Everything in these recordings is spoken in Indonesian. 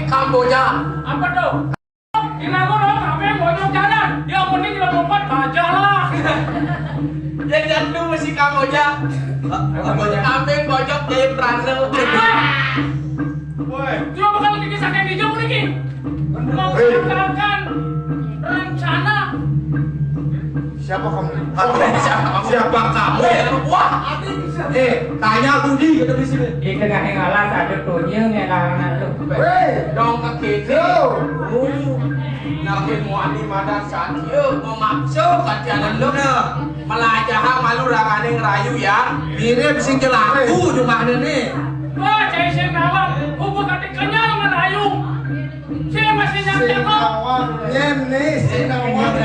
Kamboja. Apa tuh? Kira gua dong, apa yang bojong jalan? Ya mending kita lompat aja lah. Jadi lu mesti Kamboja. Kambing bojok jadi brandel. Woi, cuma bakal dikisahkan di jauh nih. Mau menggagalkan rencana. Siapa kamu? Siapa kamu? Wah, Tanya Budi kita di sini. Di tengah yang alas ada tunya ngelawan lu. dong ke kiri. Nabi Muhammad madan satya memaksa katian lu melajah malu ragane ngerayu ya. Mirip sing kelaku cuma ini. Wah, cai saya nawang, ubah kati kenyal ngerayu. Saya masih nyampe kok. Nyen nih, Sinawang.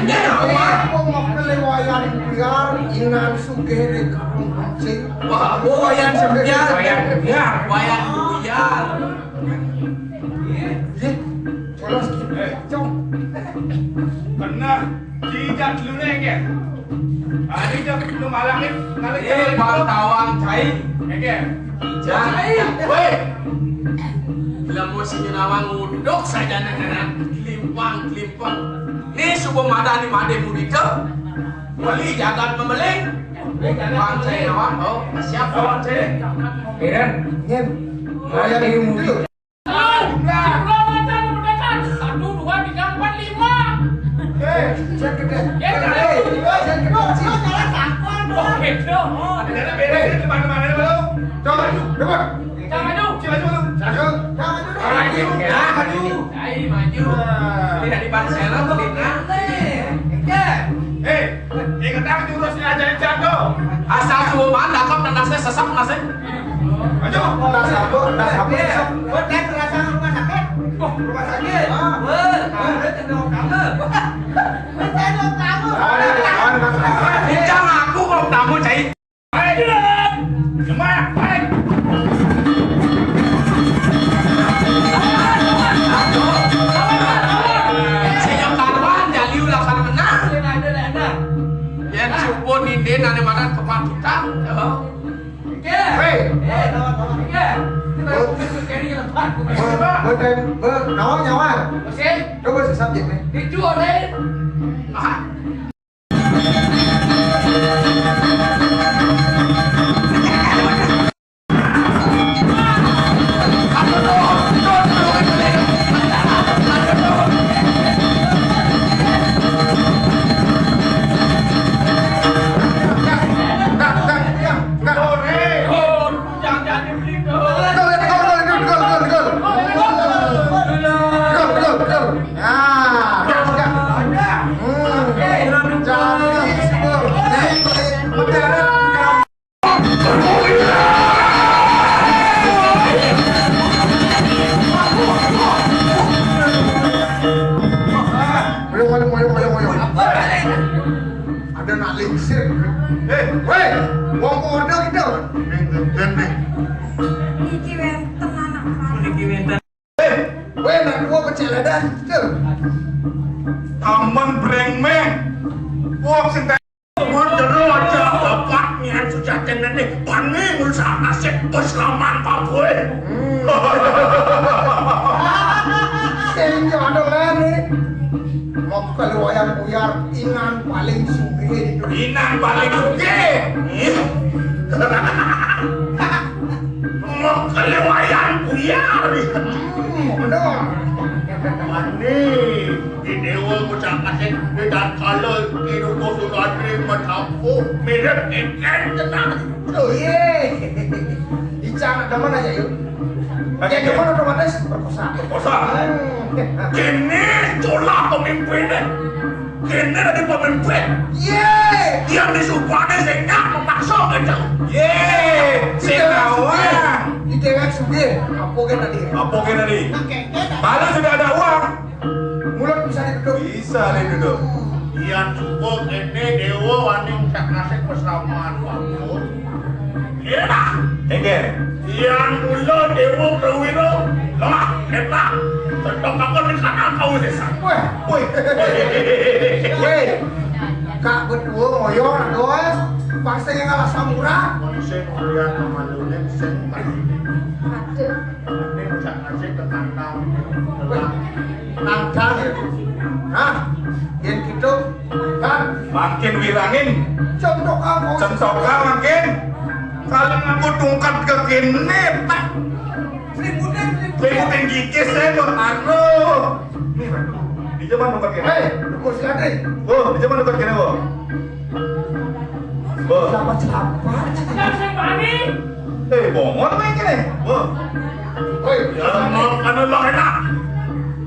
Nyen awak. Mau kelewayan biar inan sugih di kampung kencing. Wah, Wayan sebiar. wayang buyar. Terus kita Kena tidak dulu nih ya. Hari jam lu malangin ngalih Bang tawang cai. ya. Jangan. Weh. Bila musim nawang nguduk saja nenek kelimpang. Ini subuh mada ni made mudika. Wali jagat memeling. Bang cai nawang. Oh, siap bang cai. Kiran, nyen. Wayan ini dulu. Satu, dua, tiga, empat, lima. Cek kita. Ya, Cek kita sih. Oh, gitu. Ada beres di mana-mana lu. Coba, coba. Jangan maju. Coba dulu. Maju. Cai maju. Tidak di Barcelona tidak. Ingat jurus ni ajarin jago. Asal subuh mada kau tendasnya sesak nasi. Maju. Udah sabuk. Rumah sakit. Bincang aku kalau tamu cai. Ayo jalan. Semangat. Baik. Sejak karuan jadi ulah kan menang. Yang subuh ninde nane makan kepatutan. Nó nhau à? Đâu có sự sắp dịch này. Ada nak lingsir. Weh, wong order gitu. Weh, nak dua kecil ada. Aman brengmeng. Wong sing aja bapaknya sudah tenan nih. Pangi usaha nasib keselamatan Pak Boy. Kayaknya ada lagi. Mau kalau wayang buyar inan paling sugih itu. Inan balik sugih. Mau kelewayan buyar. Benar. Mani di dewa bocah kasih dan kalau hidup sudah terima tamu mirip ikan tenang. Oh iya. Icang ada mana ya yuk? Yang depan otomatis berkosa. Kosa. Kini cola pemimpinnya. Kini ada pemimpin. Yeay. Yang disupane sehingga memaksa gitu. Yeay, Sinawang. Di dewek sugih. Apa kan tadi? Apa kena nih? Mana sudah ada uang? Mulut bisa diduduk. Bisa nih duduk. Yang cukup ini dewa waning sak nasib keselamatan waktu. Iya lah. Engger. Yang dulu dewa Prawiro. Lemah, hebat. Sedang kakak rencana kau desa. Weh. Weh. Kak berdua ngoyo doang. Pasti yang ngalah samurah. Manusia melihat kemaluannya sen. Nangkang ya. Hah? Yen gitu kan Makin wirangin, contoh kamu. centoka makin. Kalau aku tungkat ke kene, pak. Seributin gigis saya mau anu. Di zaman tungkat kene. Hei, lu siapa? Di zaman tungkat kene, Bo. Siapa? Siapa Bani? Bongon main kene, Bo. Hei, Jangan anu lo enak.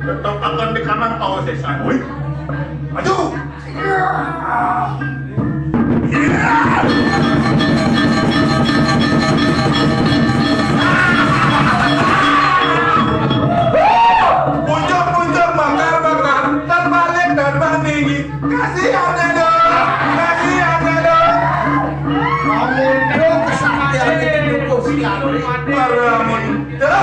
Tetap akan di kanan kau sesan. Woi. Maju. Puncak bakar, terbalik dan tinggi. Kasihan ya dong. kamu itu kesaktian itu siapa? Para muda.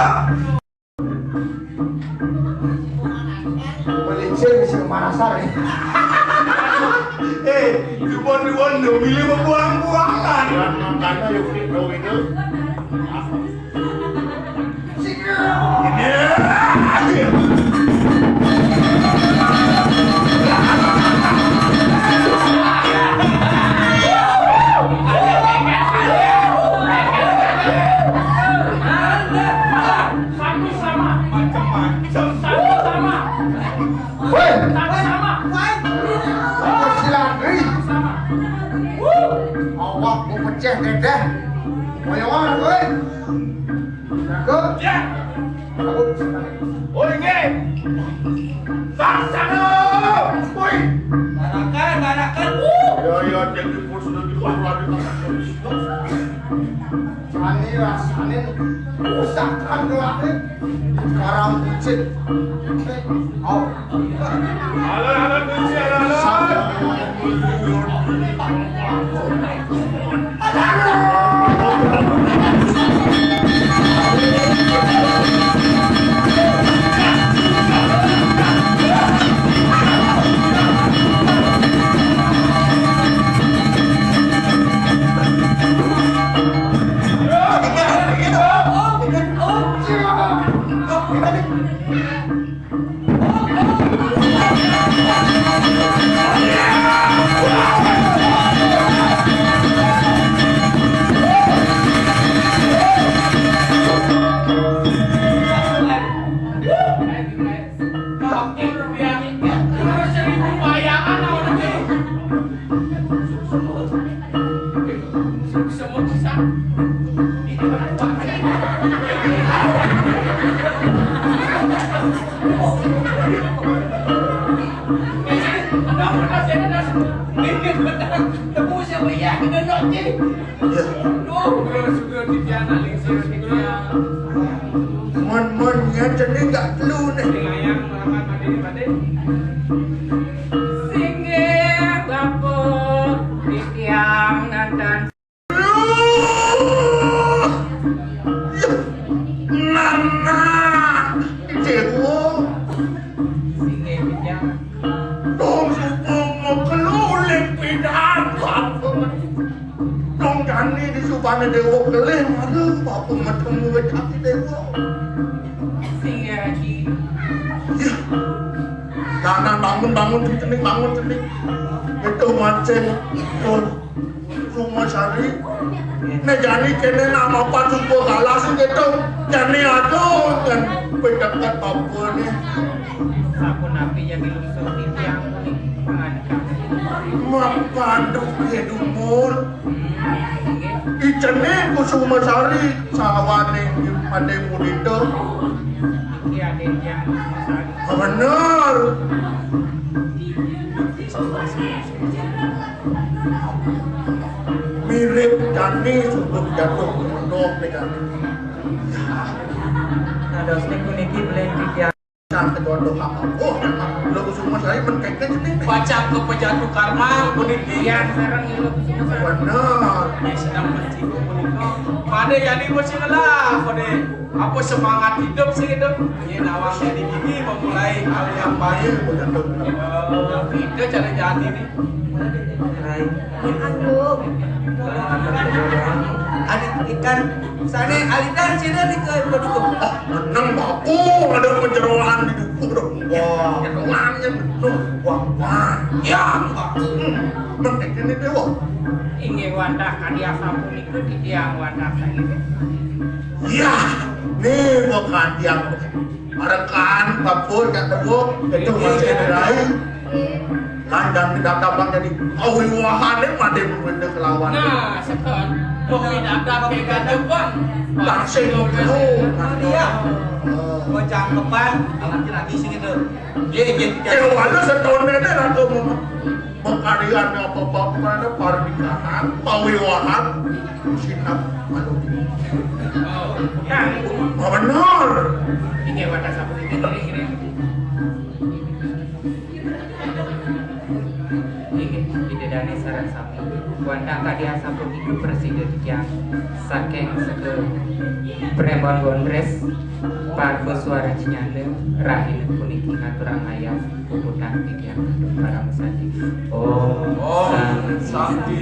Melincir bisa kemanasar ya. Ribuan milih membuang-buangan. Makanya yuk video itu. Woi, Sama. kamu siladri. Awak mau pecah deh. Mau yang mana, woi? Jago. Ya. Kamu Oi, nge. Saksana. Oi. Barakan. Ya, jadi pun sudah dibuat lagi. Ani rasanya usahakan doang. Sekarang bucin. Oh. Halo, kunci, halo. Mon-monnya jadi nggak perlu nih. Singgih bapuk di tiang nandan. Nana, Dewo, Singgih bijak. dong subuh mau kelulik pindahan bapak. Dong jani di subana Dewo kelih, aduh bapak ketemu becaki Dewo. Singgih lagi. Jangan bangun cenik. Itu macam tuh semua sari. Nih jani kene nama apa subuh kalah sih gitu. Jani aduh kan pedekat bapak nih. Aku nabi yang dilusuk di tiang ini pengadaan. Mapanduk kedumur. Singgih. Icene kusuma sari sawane ade mudito. Iya deh yang masalah. Benar. Mirip jani subuh jatuh pondok nih kan. Ada sering kuniki beli di tiang. Sampai dodok apa? Oh, lo kusuma sari menkeknya sini. Baca ke pejatu karma kuniti. Iya sekarang ini lo semua. Benar. Yang sedang berjiwa kunito. Pada jadi mesti lah, pada apa semangat hidup sih hidup. Ini nawang jadi gini memulai hal yang baik. Itu cara jadi nih. Adik ikan sana alidan sini di ke produk. Menang baku ada penjeroan Wah, Ya, enggak. penting ini dewa. Inge wadah kadia sampun itu di tiang wadah saya. Ya, nih bukan tiang. Rekan kapur kat tebuk itu masih lain. Landang tidak dapat jadi awiwahan made berbeda kelawan. Nah, sekarang mau pindah ke Gadebang. Tak sengok Dia. Bocah kepan, laki-laki sing itu. walau setahun ini aku mengkaryakan apa-apa pada pernikahan, pawiwahan, sinap, malu. Kan, Benar. inge wadah sampun itu kira-kira. Inge dari sarang sami. Wadah kadia sampun itu presiden yang saking seke Premon Gondres Parvo suara Cinyande Rahil puniki ngaturang ayam puputan tidian para mesadi. Oh, sakti.